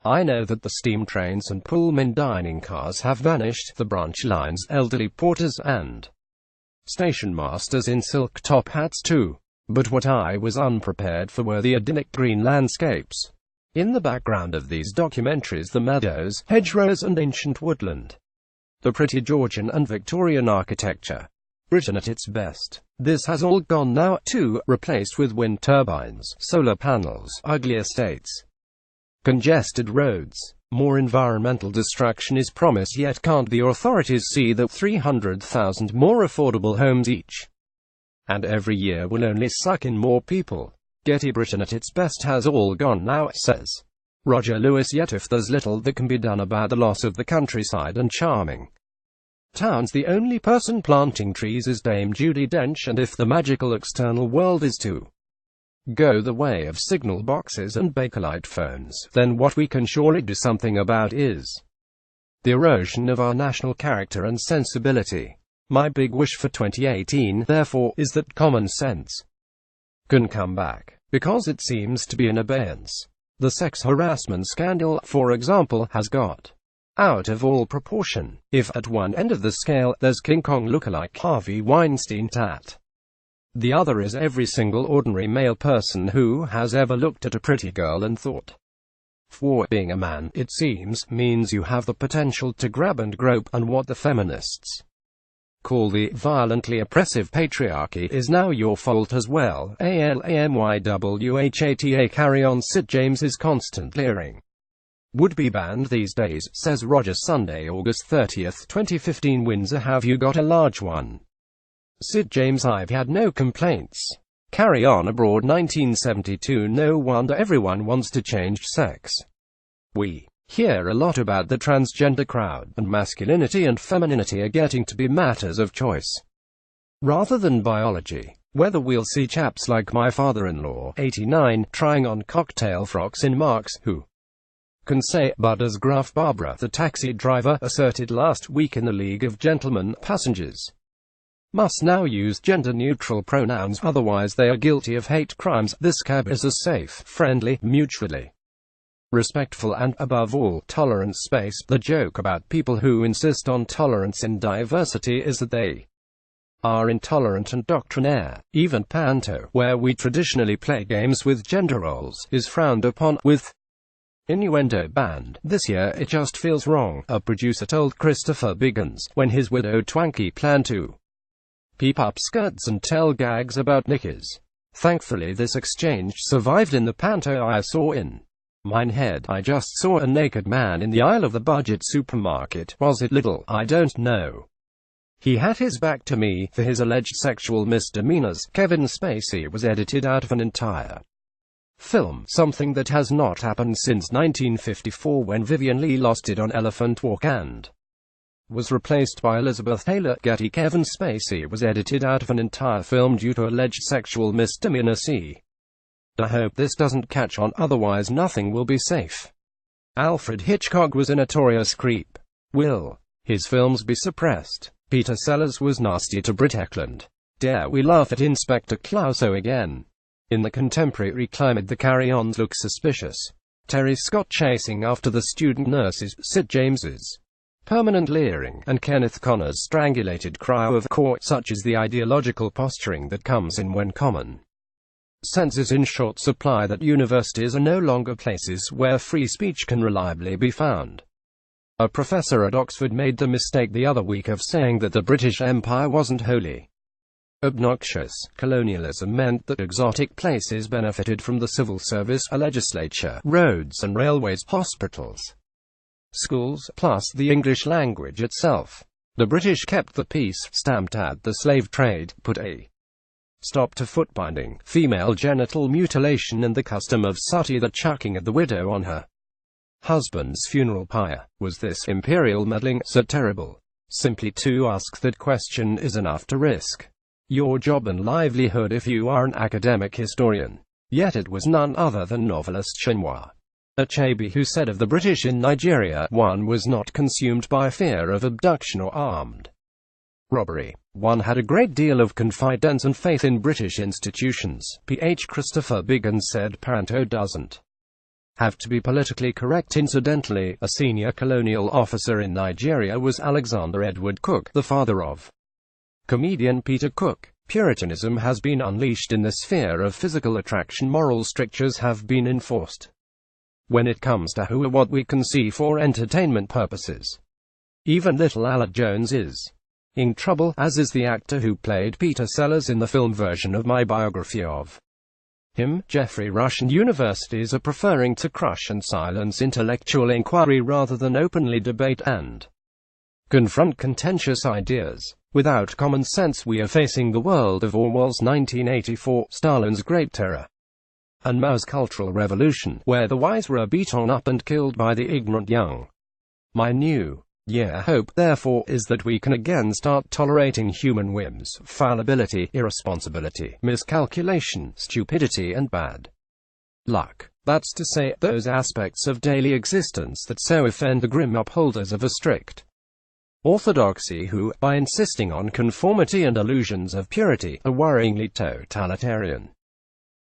I know that the steam trains and Pullman dining cars have vanished, the branch lines, elderly porters and station masters in silk top hats too. But what I was unprepared for were the idyllic green landscapes. In the background of these documentaries, the meadows, hedgerows and ancient woodland. The pretty Georgian and Victorian architecture. Britain at its best. This has all gone now, too, replaced with wind turbines, solar panels, ugly estates, congested roads. More environmental destruction is promised, yet can't the authorities see that 300,000 more affordable homes each and every year will only suck in more people? Getty. Britain at its best has all gone now, says Roger Lewis, yet if there's little that can be done about the loss of the countryside and charming towns, the only person planting trees is Dame Judi Dench, and if the magical external world is to go the way of signal boxes and Bakelite phones, then what we can surely do something about is the erosion of our national character and sensibility. My big wish for 2018, therefore, is that common sense can come back, because it seems to be in abeyance. The sex harassment scandal, for example, has got out of all proportion. If at one end of the scale there's King Kong lookalike Harvey Weinstein, at the other is every single ordinary male person who has ever looked at a pretty girl and thought, for being a man, it seems, means you have the potential to grab and grope, and what the feminists call the violently oppressive patriarchy is now your fault as well. ALAMYWHATA. Carry on. Sid James is constant leering. Would be banned these days, says Roger. Sunday, August 30, 2015. Windsor. Have you got a large one? Sid James. I've had no complaints. Carry on. Abroad. 1972. No wonder everyone wants to change sex. We hear a lot about the transgender crowd, and masculinity and femininity are getting to be matters of choice rather than biology. Whether we'll see chaps like my father-in-law, 89, trying on cocktail frocks in Marks, who can say, but as Gruff Barbara, the taxi driver, asserted last week in the League of Gentlemen, passengers must now use gender-neutral pronouns, otherwise they are guilty of hate crimes. This cab is a safe, friendly, mutually respectful and, above all, tolerant space. The joke about people who insist on tolerance in diversity is that they are intolerant and doctrinaire. Even panto, where we traditionally play games with gender roles, is frowned upon, with innuendo banned. This year it just feels wrong, a producer told Christopher Biggins, when his widow Twanky planned to peep up skirts and tell gags about knickers. Thankfully this exchange survived in the panto I saw in Minehead. I just saw a naked man in the aisle of the budget supermarket. Was it little? I don't know. He had his back to me. For his alleged sexual misdemeanors, Kevin Spacey was edited out of an entire film, something that has not happened since 1954 when Vivien Leigh lost it on Elephant Walk and was replaced by Elizabeth Taylor. Getty. Kevin Spacey was edited out of an entire film due to alleged sexual misdemeanor. I hope this doesn't catch on, otherwise nothing will be safe. Alfred Hitchcock was a notorious creep. Will his films be suppressed? Peter Sellers was nasty to Britt Eklund. Dare we laugh at Inspector Clouseau again? In the contemporary climate the carry-ons look suspicious. Terry Scott chasing after the student nurses, Sid James's permanent leering, and Kenneth Connor's strangulated cry of court, such is the ideological posturing that comes in when common sense is in short supply, that universities are no longer places where free speech can reliably be found. A professor at Oxford made the mistake the other week of saying that the British Empire wasn't wholly obnoxious. Colonialism meant that exotic places benefited from the civil service, a legislature, roads and railways, hospitals, schools, plus the English language itself. The British kept the peace, stamped out the slave trade, put a stop to foot binding, female genital mutilation and the custom of sati, the chucking of the widow on her husband's funeral pyre. Was this imperial meddling so terrible? Simply to ask that question is enough to risk your job and livelihood if you are an academic historian. Yet it was none other than novelist Chinua Achebe who said of the British in Nigeria, one was not consumed by fear of abduction or armed robbery. One had a great deal of confidence and faith in British institutions. Christopher Biggins said panto doesn't have to be politically correct. Incidentally, a senior colonial officer in Nigeria was Alexander Edward Cook, the father of comedian Peter Cook. Puritanism has been unleashed in the sphere of physical attraction. Moral strictures have been enforced when it comes to who or what we can see for entertainment purposes. Even little Alec Jones is in trouble, as is the actor who played Peter Sellers in the film version of my biography of him. Jeffrey Rush and universities are preferring to crush and silence intellectual inquiry rather than openly debate and confront contentious ideas. Without common sense, we are facing the world of Orwell's 1984, Stalin's Great Terror, and Mao's Cultural Revolution, where the wise were beaten up and killed by the ignorant young. My new year hope, therefore, is that we can again start tolerating human whims, fallibility, irresponsibility, miscalculation, stupidity and bad luck. That's to say, those aspects of daily existence that so offend the grim upholders of a strict orthodoxy who, by insisting on conformity and illusions of purity, are worryingly totalitarian.